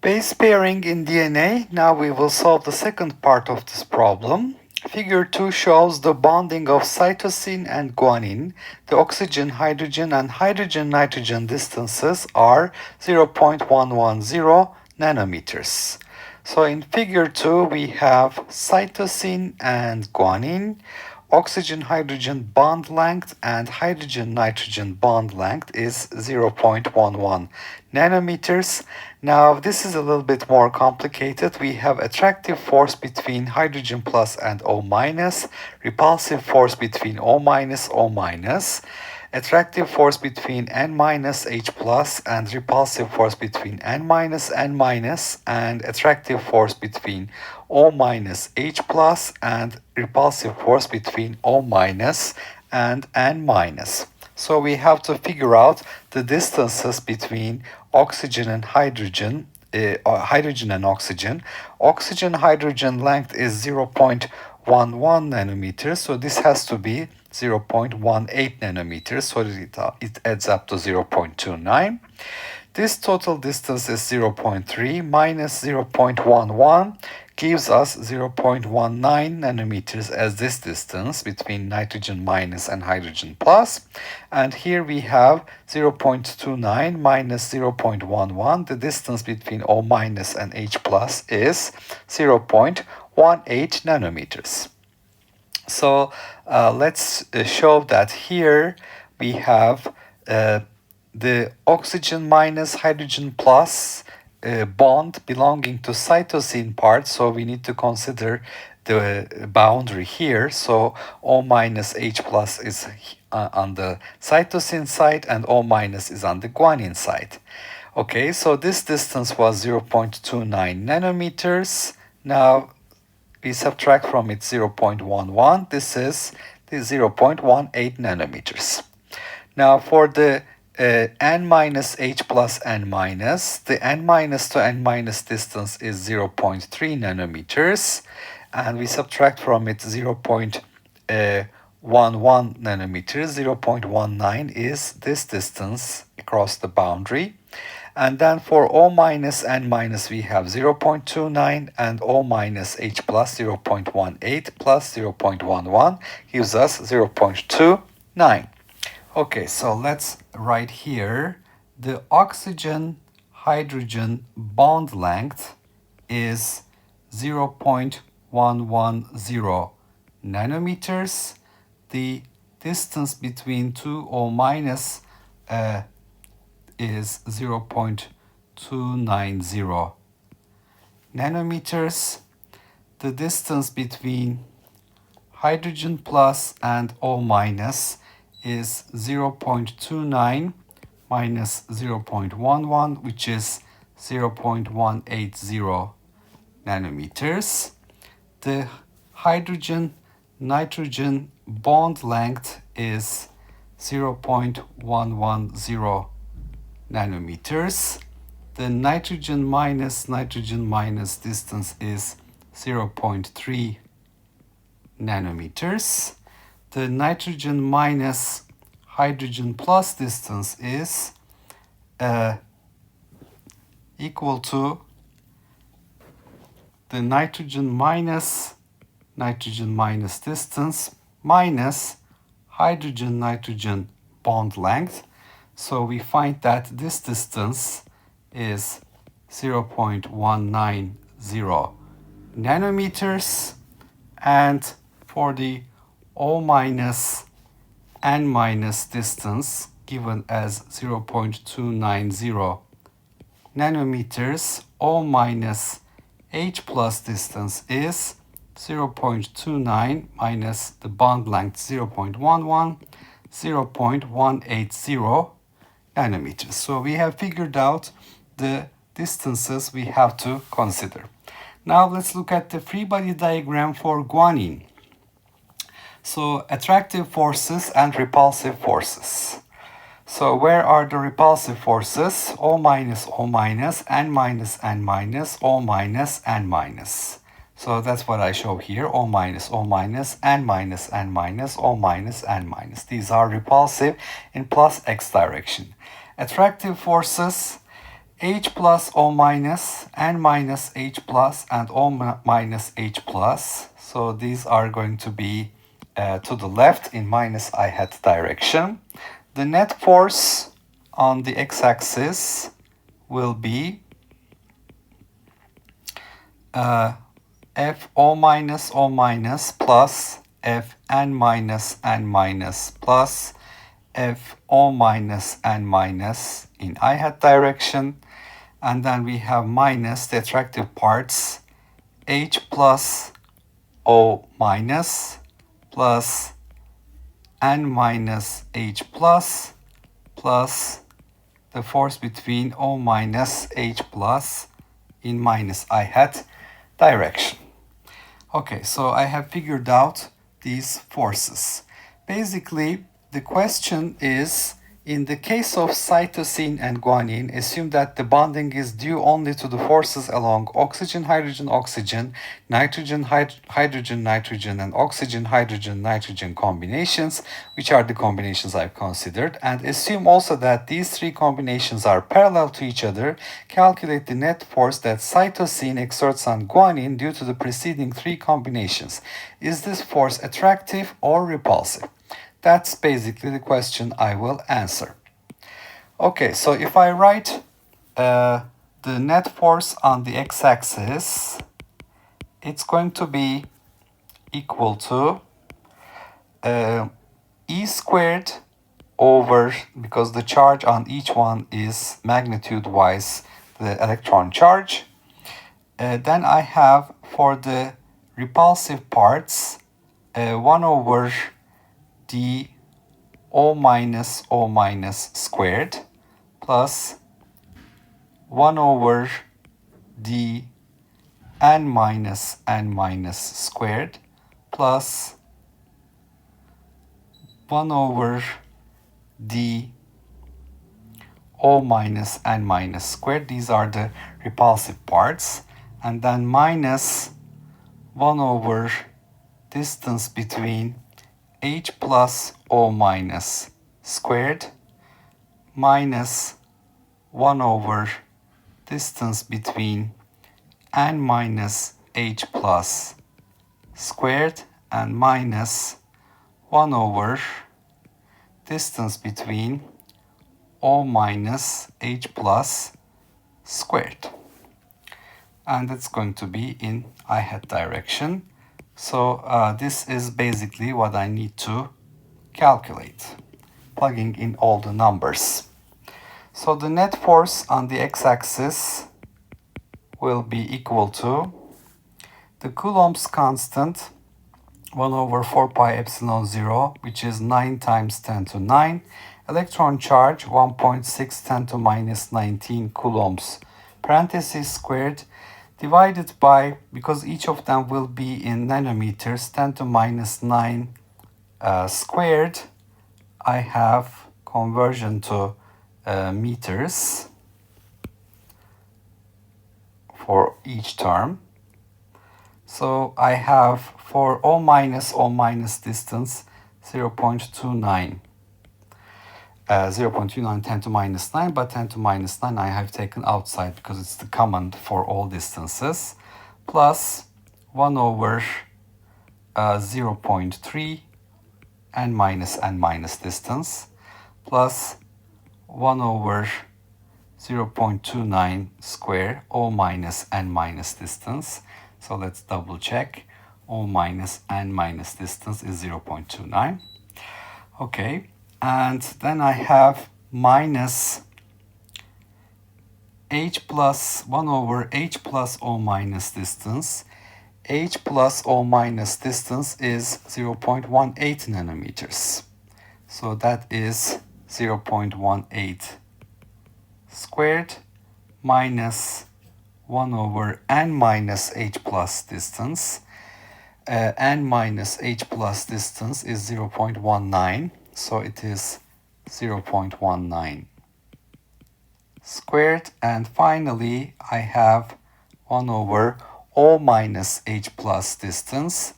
Base pairing in DNA. Now we will solve the second part of this problem. Figure 2 shows the bonding of cytosine and guanine. The oxygen, hydrogen, and hydrogen-nitrogen distances are 0.110 nanometers. So in figure 2, we have cytosine and guanine, oxygen-hydrogen bond length and hydrogen-nitrogen bond length is 0.11 nanometers. Now this is a little bit more complicated. We have attractive force between hydrogen plus and O minus, repulsive force between O minus, O minus, attractive force between N minus H plus and repulsive force between N minus N minus, and attractive force between O minus H plus and repulsive force between O minus and N minus. So we have to figure out the distances between oxygen and hydrogen, hydrogen and oxygen. Oxygen-hydrogen length is 0.11 nanometers, so this has to be 0.18 nanometers, so it adds up to 0.29. This total distance is 0.3 minus 0.11 gives us 0.19 nanometers as this distance between nitrogen minus and hydrogen plus. And here we have 0.29 minus 0.11. The distance between O minus and H plus is 0.18 nanometers. So let's show that here we have the oxygen minus hydrogen plus bond belonging to cytosine part, so we need to consider the boundary here. So O minus H plus is on the cytosine side and O minus is on the guanine side. Okay, so this distance was 0.29 nanometers. Now we subtract from it 0.11. This is the 0.18 nanometers. Now for the N minus H plus N minus, the N minus to N minus distance is 0.3 nanometers, and we subtract from it 0.11 nanometers. 0.19 is this distance across the boundary. And then for O minus N minus we have 0.29 and O minus H plus 0.18 plus 0.11 gives us 0.29. Okay, so let's write here the oxygen-hydrogen bond length is 0.110 nanometers. The distance between two O minus is 0.290 nanometers. The distance between hydrogen plus and O minus is 0.29 minus 0.11, which is 0.180 nanometers. The hydrogen-nitrogen bond length is 0.110 nanometers. The nitrogen minus distance is 0.3 nanometers. The nitrogen minus hydrogen plus distance is equal to the nitrogen minus distance minus hydrogen-nitrogen bond length. So we find that this distance is 0.190 nanometers, and for the O minus N minus distance given as 0.290 nanometers, O minus H plus distance is 0.29 minus the bond length 0.11, 0.180 nanometers. So we have figured out the distances we have to consider. Now let's look at the free body diagram for guanine. So attractive forces and repulsive forces. So where are the repulsive forces? O minus, O minus, N minus, N minus, O minus, N minus. So that's what I show here. O minus, O minus, N minus, N minus, O minus, N minus. These are repulsive in plus X direction. Attractive forces, H plus O minus, N minus H plus, and O minus H plus. So these are going to be to the left in minus I hat direction. The net force on the x-axis will be F O minus O minus plus F N minus N minus plus F O minus N minus in I hat direction. And then we have minus the attractive parts H plus O minus plus N minus H plus plus the force between O minus H plus in minus I hat direction. Okay, so I have figured out these forces. Basically, the question is, in the case of cytosine and guanine, assume that the bonding is due only to the forces along oxygen, hydrogen, oxygen, nitrogen, hydrogen, nitrogen, and oxygen, hydrogen, nitrogen combinations, which are the combinations I've considered, and assume also that these three combinations are parallel to each other. Calculate the net force that cytosine exerts on guanine due to the preceding three combinations. Is this force attractive or repulsive? That's basically the question I will answer. Okay, so if I write the net force on the x-axis, it's going to be equal to E squared over, because the charge on each one is magnitude-wise the electron charge. Then I have for the repulsive parts 1 over d O minus squared plus 1 over d n minus squared plus 1 over d O minus n minus squared. These are the repulsive parts. And then minus 1 over distance between H plus O minus squared minus 1 over distance between N minus H plus squared and minus 1 over distance between O minus H plus squared. And it's going to be in I hat direction. So this is basically what I need to calculate, plugging in all the numbers. So the net force on the x-axis will be equal to the Coulomb's constant, 1 over 4 pi epsilon 0, which is 9 times 10 to 9. Electron charge, 1.6 10 to minus 19 coulombs, parentheses squared, divided by, because each of them will be in nanometers, 10 to minus 9 squared. I have conversion to meters for each term. So I have for O minus distance 0.29. 0.29 10 to minus 9, but 10 to minus 9 I have taken outside because it's the common for all distances, plus 1 over 0.3 n minus distance, plus 1 over 0.29 square O minus n minus distance. So let's double check. O minus n minus distance is 0.29. Okay. And then I have minus H plus 1 over H plus O minus distance. H plus O minus distance is 0.18 nanometers. So that is 0.18 squared minus 1 over n minus H plus distance. N minus H plus distance is 0.19. So it is 0.19 squared. And finally, I have 1 over O minus H plus distance.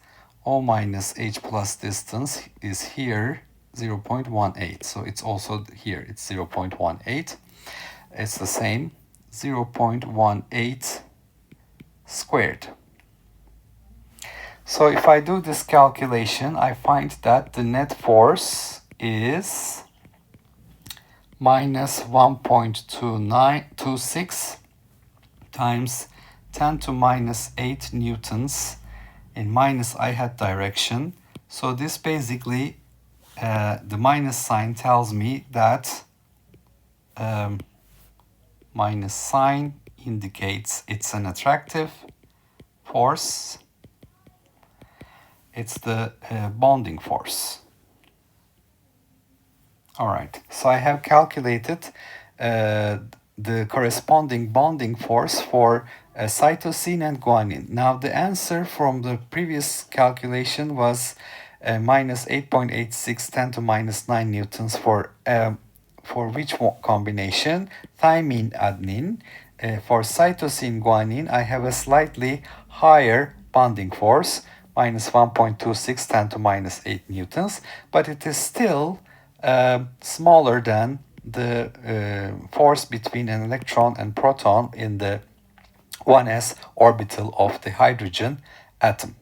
O minus H plus distance is here 0.18. So it's also here, it's 0.18. It's the same. 0.18 squared. So if I do this calculation, I find that the net force is minus 1.2926 times 10 to minus 8 newtons in minus I hat direction. So this basically, the minus sign tells me that minus sign indicates it's an attractive force. It's the bonding force. All right, so I have calculated the corresponding bonding force for cytosine and guanine. Now the answer from the previous calculation was minus 8.86 10 to minus 9 newtons for which combination? Thymine adenine. For cytosine guanine, I have a slightly higher bonding force, minus 1.26 10 to minus 8 newtons, but it is still smaller than the force between an electron and proton in the 1s orbital of the hydrogen atom.